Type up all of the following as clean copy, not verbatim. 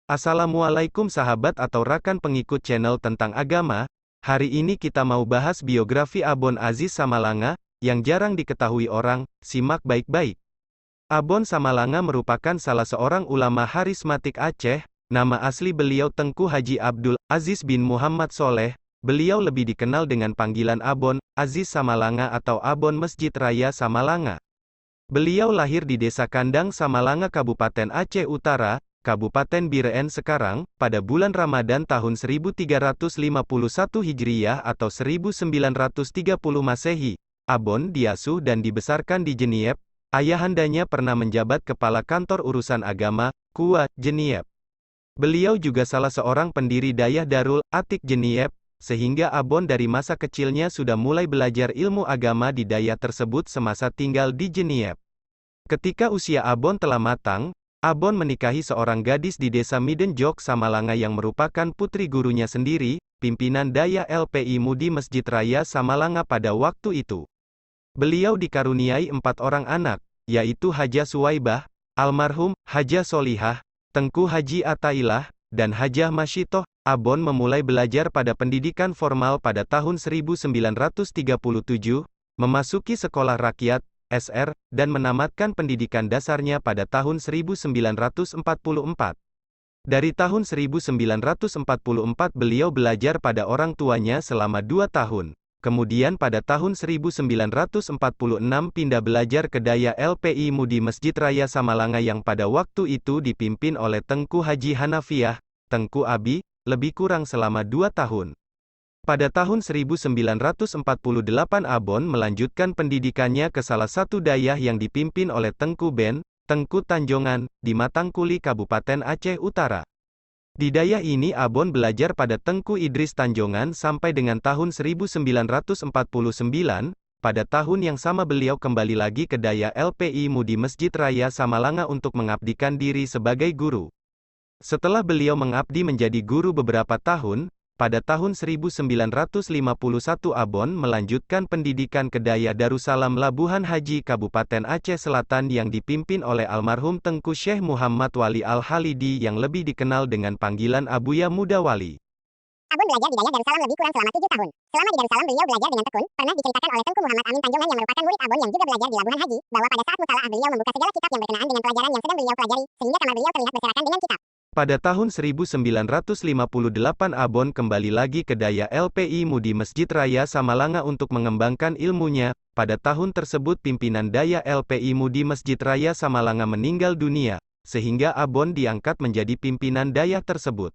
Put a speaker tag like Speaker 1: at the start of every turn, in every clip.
Speaker 1: Assalamualaikum sahabat atau rakan pengikut channel tentang agama. Hari ini kita mau bahas biografi Abon Aziz Samalanga, yang jarang diketahui orang. Simak baik-baik. Abon Samalanga merupakan salah seorang ulama harismatik Aceh. Nama asli beliau Tengku Haji Abdul Aziz bin Muhammad Soleh. Beliau lebih dikenal dengan panggilan Abon Aziz Samalanga atau Abon Masjid Raya Samalanga. Beliau lahir di Desa Kandang Samalanga Kabupaten Aceh Utara, Kabupaten Biren sekarang, pada bulan Ramadan tahun 1351 Hijriyah atau 1930 Masehi. Abon diasuh dan dibesarkan di Jeniep. Ayahandanya pernah menjabat kepala kantor urusan agama, KUA, Jeniep. Beliau juga salah seorang pendiri Dayah Darul Atik Jeniep, sehingga Abon dari masa kecilnya sudah mulai belajar ilmu agama di dayah tersebut semasa tinggal di Jeniep. Ketika usia Abon telah matang, Abon menikahi seorang gadis di desa Midenjok Samalanga yang merupakan putri gurunya sendiri, pimpinan dayah LPI Mudi Masjid Raya Samalanga pada waktu itu. Beliau dikaruniai 4 orang anak, yaitu Hajah Suwaibah, almarhum, Hajah Solihah, Tengku Haji Atailah, dan Hajah Masyitoh. Abon memulai belajar pada pendidikan formal pada tahun 1937, memasuki sekolah rakyat, SR, dan menamatkan pendidikan dasarnya pada tahun 1944. Dari tahun 1944 beliau belajar pada orang tuanya selama 2 tahun. Kemudian pada tahun 1946 pindah belajar ke dayah LPI Mudi Masjid Raya Samalanga yang pada waktu itu dipimpin oleh Tengku Haji Hanafiah, Tengku Abi, lebih kurang selama 2 tahun. Pada tahun 1948 Abon melanjutkan pendidikannya ke salah satu dayah yang dipimpin oleh Tengku Ben, Tengku Tanjongan, di Matangkuli Kabupaten Aceh Utara. Di dayah ini Abon belajar pada Tengku Idris Tanjongan sampai dengan tahun 1949, pada tahun yang sama beliau kembali lagi ke dayah LPI Mudi Masjid Raya Samalanga untuk mengabdikan diri sebagai guru. Setelah beliau mengabdi menjadi guru beberapa tahun, pada tahun 1951 Abon melanjutkan pendidikan ke dayah Darussalam Labuhan Haji Kabupaten Aceh Selatan yang dipimpin oleh almarhum Tengku Syekh Muhammad Wali Al-Halidi yang lebih dikenal dengan panggilan Abuya Muda Wali.
Speaker 2: Abon belajar di dayah Darussalam lebih kurang selama 7 tahun. Selama di Darussalam beliau belajar dengan tekun. Pernah diceritakan oleh Tengku Muhammad Amin Tanjongan yang merupakan murid Abon yang juga belajar di Labuhan Haji, bahwa pada saat mutalaah beliau membuka segala kitab yang berkenaan dengan pelajaran yang sedang beliau pelajari, sehingga kamar beliau terlihat berserakan dengan kitab.
Speaker 1: Pada tahun 1958 Abon kembali lagi ke dayah LPI Mudi Masjid Raya Samalanga untuk mengembangkan ilmunya. Pada tahun tersebut pimpinan dayah LPI Mudi Masjid Raya Samalanga meninggal dunia, sehingga Abon diangkat menjadi pimpinan dayah tersebut.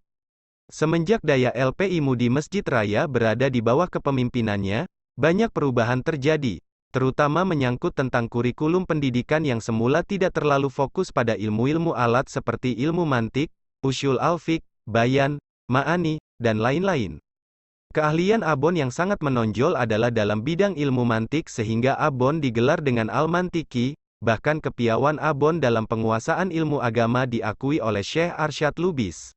Speaker 1: Semenjak dayah LPI Mudi Masjid Raya berada di bawah kepemimpinannya, banyak perubahan terjadi, terutama menyangkut tentang kurikulum pendidikan yang semula tidak terlalu fokus pada ilmu-ilmu alat seperti ilmu mantik, usyul al-fiqh, bayan, ma'ani, dan lain-lain. Keahlian Abon yang sangat menonjol adalah dalam bidang ilmu mantik sehingga Abon digelar dengan Al-Mantiki, bahkan kepiawaian Abon dalam penguasaan ilmu agama diakui oleh Syekh Arsyad Lubis.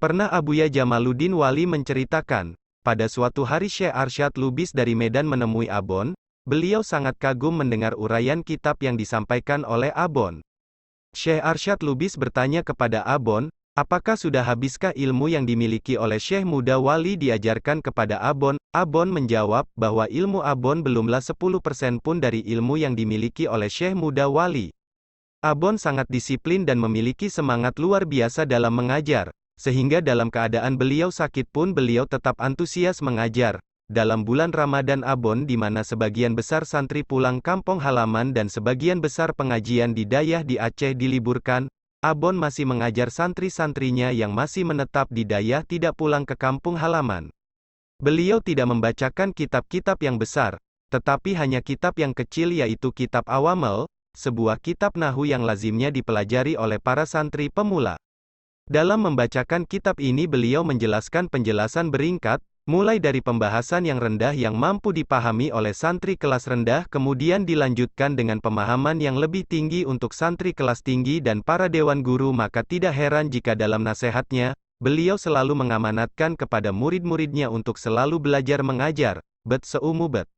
Speaker 1: Pernah Abuya Jamaluddin Wali menceritakan, pada suatu hari Syekh Arsyad Lubis dari Medan menemui Abon, beliau sangat kagum mendengar uraian kitab yang disampaikan oleh Abon. Syekh Arsyad Lubis bertanya kepada Abon, apakah sudah habiskah ilmu yang dimiliki oleh Syekh Muda Wali diajarkan kepada Abon? Abon menjawab, bahwa ilmu Abon belumlah 10% pun dari ilmu yang dimiliki oleh Syekh Muda Wali. Abon sangat disiplin dan memiliki semangat luar biasa dalam mengajar, sehingga dalam keadaan beliau sakit pun beliau tetap antusias mengajar. Dalam bulan Ramadan Abon di mana sebagian besar santri pulang kampung halaman dan sebagian besar pengajian di dayah di Aceh diliburkan, Abon masih mengajar santri-santrinya yang masih menetap di dayah tidak pulang ke kampung halaman. Beliau tidak membacakan kitab-kitab yang besar, tetapi hanya kitab yang kecil yaitu kitab Awamel, sebuah kitab nahwu yang lazimnya dipelajari oleh para santri pemula. Dalam membacakan kitab ini beliau menjelaskan penjelasan beringkat, mulai dari pembahasan yang rendah yang mampu dipahami oleh santri kelas rendah kemudian dilanjutkan dengan pemahaman yang lebih tinggi untuk santri kelas tinggi dan para dewan guru, maka tidak heran jika dalam nasihatnya, beliau selalu mengamanatkan kepada murid-muridnya untuk selalu belajar mengajar, bet seumu bet.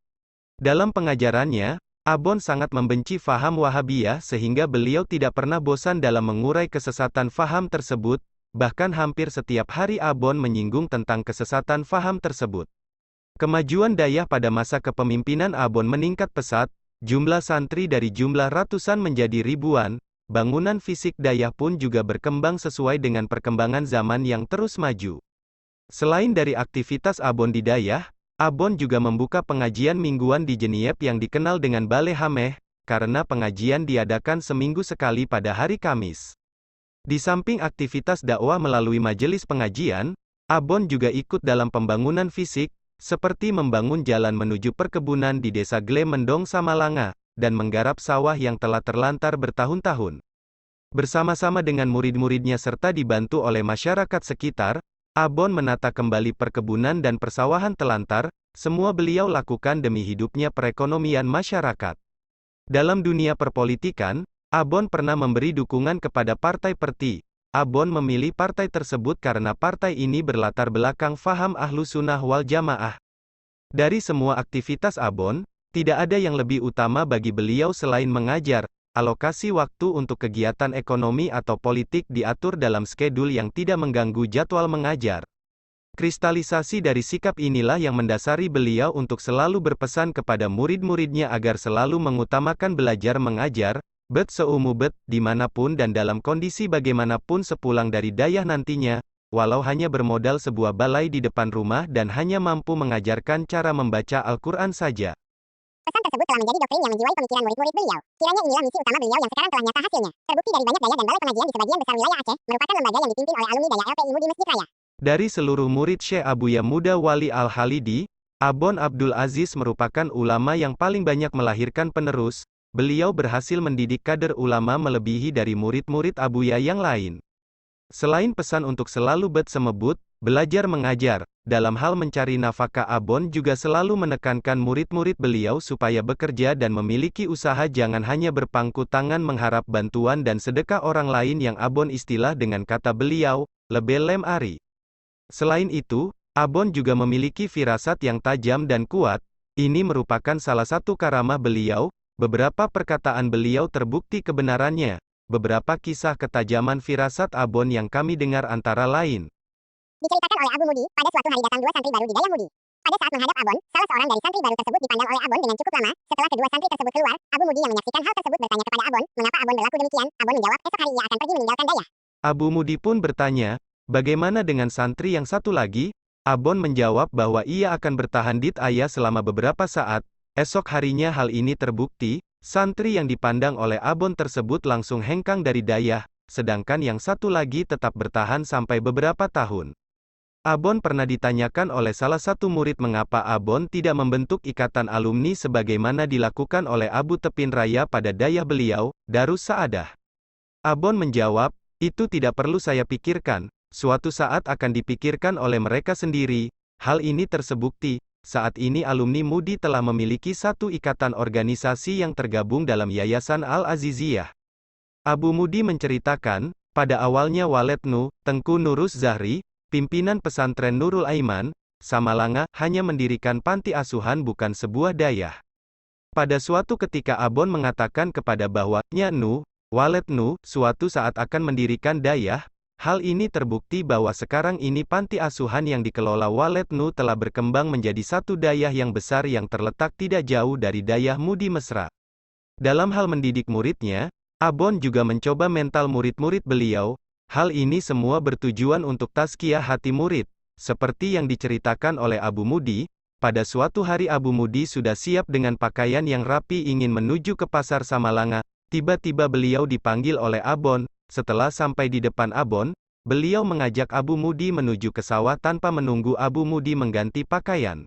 Speaker 1: Dalam pengajarannya, Abon sangat membenci faham Wahabiyah sehingga beliau tidak pernah bosan dalam mengurai kesesatan faham tersebut. bahkan hampir setiap hari Abon menyinggung tentang kesesatan faham tersebut. Kemajuan Dayah pada masa kepemimpinan Abon meningkat pesat, jumlah santri dari jumlah ratusan menjadi ribuan, bangunan fisik Dayah pun juga berkembang sesuai dengan perkembangan zaman yang terus maju. Selain dari aktivitas Abon di Dayah, Abon juga membuka pengajian mingguan di Jeniep yang dikenal dengan Balai Hameh, karena pengajian diadakan seminggu sekali pada hari Kamis. Di samping aktivitas dakwah melalui majelis pengajian, Abon juga ikut dalam pembangunan fisik, seperti membangun jalan menuju perkebunan di desa Glemendong Samalanga, dan menggarap sawah yang telah terlantar bertahun-tahun. Bersama-sama dengan murid-muridnya serta dibantu oleh masyarakat sekitar, Abon menata kembali perkebunan dan persawahan telantar, semua beliau lakukan demi hidupnya perekonomian masyarakat. Dalam dunia perpolitikan, Abon pernah memberi dukungan kepada Partai Perti. Abon memilih partai tersebut karena partai ini berlatar belakang faham Ahlus Sunnah wal Jamaah. Dari semua aktivitas Abon, tidak ada yang lebih utama bagi beliau selain mengajar. Alokasi waktu untuk kegiatan ekonomi atau politik diatur dalam skedul yang tidak mengganggu jadwal mengajar. Kristalisasi dari sikap inilah yang mendasari beliau untuk selalu berpesan kepada murid-muridnya agar selalu mengutamakan belajar mengajar, bet seumu bet, dimanapun dan dalam kondisi bagaimanapun sepulang dari Dayah nantinya, walau hanya bermodal sebuah balai di depan rumah dan hanya mampu mengajarkan cara membaca Al-Quran saja.
Speaker 2: Pesan tersebut telah menjadi doktrin yang menjiwai pemikiran murid-murid beliau. Kiranya inilah misi utama beliau yang sekarang telah nyata hasilnya. Terbukti dari banyak daya dan balai pengajian di sebagian besar wilayah Aceh, merupakan lembaga yang dipimpin oleh alumni Dayah LPI Mudi Masjid Raya.
Speaker 1: Dari seluruh murid Syekh Abuya Muda Wali Al-Halidi, Abon Abdul Aziz merupakan ulama yang paling banyak melahirkan penerus. Beliau berhasil mendidik kader ulama melebihi dari murid-murid Abuya yang lain. Selain pesan untuk selalu semebut, belajar mengajar, dalam hal mencari nafkah Abon juga selalu menekankan murid-murid beliau supaya bekerja dan memiliki usaha, jangan hanya berpangku tangan mengharap bantuan dan sedekah orang lain yang Abon istilah dengan kata beliau, lebelem ari. Selain itu, Abon juga memiliki firasat yang tajam dan kuat. Ini merupakan salah satu karamah beliau. Beberapa perkataan beliau terbukti kebenarannya. Beberapa kisah ketajaman firasat Abon yang kami dengar antara lain.
Speaker 2: Diceritakan oleh Abu Mudi, pada suatu hari datang dua santri baru di Dayah Mudi. Pada saat menghadap Abon, salah seorang dari santri baru tersebut dipandang oleh Abon dengan cukup lama. Setelah kedua santri tersebut keluar, Abu Mudi yang menyaksikan hal tersebut bertanya kepada Abon, mengapa Abon berlaku demikian? Abon menjawab, esok hari ia akan pergi meninggalkan Dayah.
Speaker 1: Abu Mudi pun bertanya, bagaimana dengan santri yang satu lagi? Abon menjawab bahwa ia akan bertahan di Dayah selama beberapa saat. Esok harinya hal ini terbukti. Santri yang dipandang oleh Abon tersebut langsung hengkang dari Dayah, sedangkan yang satu lagi tetap bertahan sampai beberapa tahun. Abon pernah ditanyakan oleh salah satu murid mengapa Abon tidak membentuk ikatan alumni sebagaimana dilakukan oleh Abu Tepin Raya pada Dayah beliau, Darus Saadah. Abon menjawab, itu tidak perlu saya pikirkan, suatu saat akan dipikirkan oleh mereka sendiri. Hal ini terbukti. Saat ini alumni Mudi telah memiliki satu ikatan organisasi yang tergabung dalam Yayasan Al-Aziziyah. Abu Mudi menceritakan, pada awalnya Waletnu, Tengku Nurus Zahri, pimpinan pesantren Nurul Aiman, Samalanga, hanya mendirikan panti asuhan bukan sebuah Dayah. Pada suatu ketika Abon mengatakan kepada bahwa, Nyanu, Waletnu, suatu saat akan mendirikan Dayah. Hal ini terbukti bahwa sekarang ini panti asuhan yang dikelola Waletnu telah berkembang menjadi satu Dayah yang besar yang terletak tidak jauh dari Dayah Mudi Mesra. Dalam hal mendidik muridnya, Abon juga mencoba mental murid-murid beliau. Hal ini semua bertujuan untuk tazkiyah hati murid. Seperti yang diceritakan oleh Abu Mudi, pada suatu hari Abu Mudi sudah siap dengan pakaian yang rapi ingin menuju ke pasar Samalanga. Tiba-tiba beliau dipanggil oleh Abon. Setelah sampai di depan Abon, beliau mengajak Abu Mudi menuju ke sawah tanpa menunggu Abu Mudi mengganti pakaian.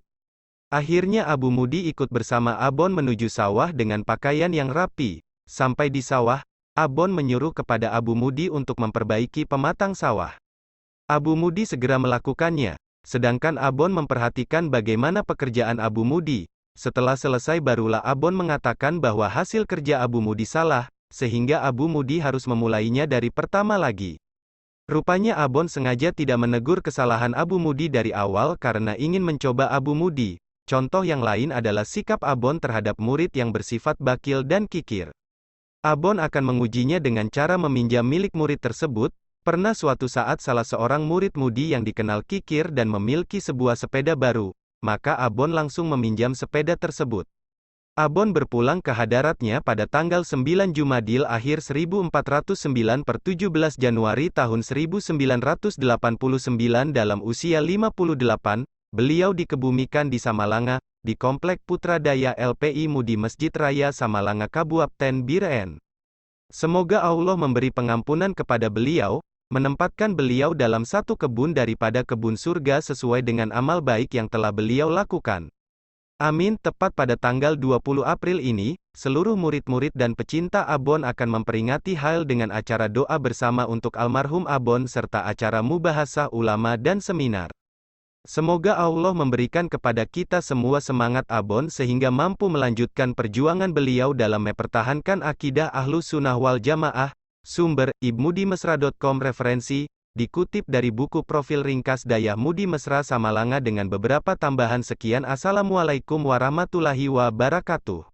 Speaker 1: Akhirnya Abu Mudi ikut bersama Abon menuju sawah dengan pakaian yang rapi. Sampai di sawah, Abon menyuruh kepada Abu Mudi untuk memperbaiki pematang sawah. Abu Mudi segera melakukannya, sedangkan Abon memperhatikan bagaimana pekerjaan Abu Mudi. Setelah selesai barulah Abon mengatakan bahwa hasil kerja Abu Mudi salah, sehingga Abu Mudi harus memulainya dari pertama lagi. Rupanya Abon sengaja tidak menegur kesalahan Abu Mudi dari awal karena ingin mencoba Abu Mudi. Contoh yang lain adalah sikap Abon terhadap murid yang bersifat bakil dan kikir. Abon akan mengujinya dengan cara meminjam milik murid tersebut. Pernah suatu saat salah seorang murid mudi yang dikenal kikir dan memiliki sebuah sepeda baru, maka Abon langsung meminjam sepeda tersebut. Abon berpulang ke hadaratnya pada tanggal 9 Jumadil akhir 1409 per 17 Januari tahun 1989 dalam usia 58, beliau dikebumikan di Samalanga, di Komplek Putra Daya LPI Mudi Masjid Raya Samalanga Kabupaten Biren. Semoga Allah memberi pengampunan kepada beliau, menempatkan beliau dalam satu kebun daripada kebun surga sesuai dengan amal baik yang telah beliau lakukan. Amin. Tepat pada tanggal 20 April ini, seluruh murid-murid dan pecinta Abon akan memperingati Hail dengan acara doa bersama untuk almarhum Abon serta acara mubahasah ulama dan seminar. Semoga Allah memberikan kepada kita semua semangat Abon sehingga mampu melanjutkan perjuangan beliau dalam mempertahankan akidah Ahlus Sunnah wal Jamaah. Sumber, ibmudimesra.com. Referensi, dikutip dari buku Profil Ringkas Daya Mudi Mesra Samalanga dengan beberapa tambahan. Sekian, assalamualaikum warahmatullahi wabarakatuh.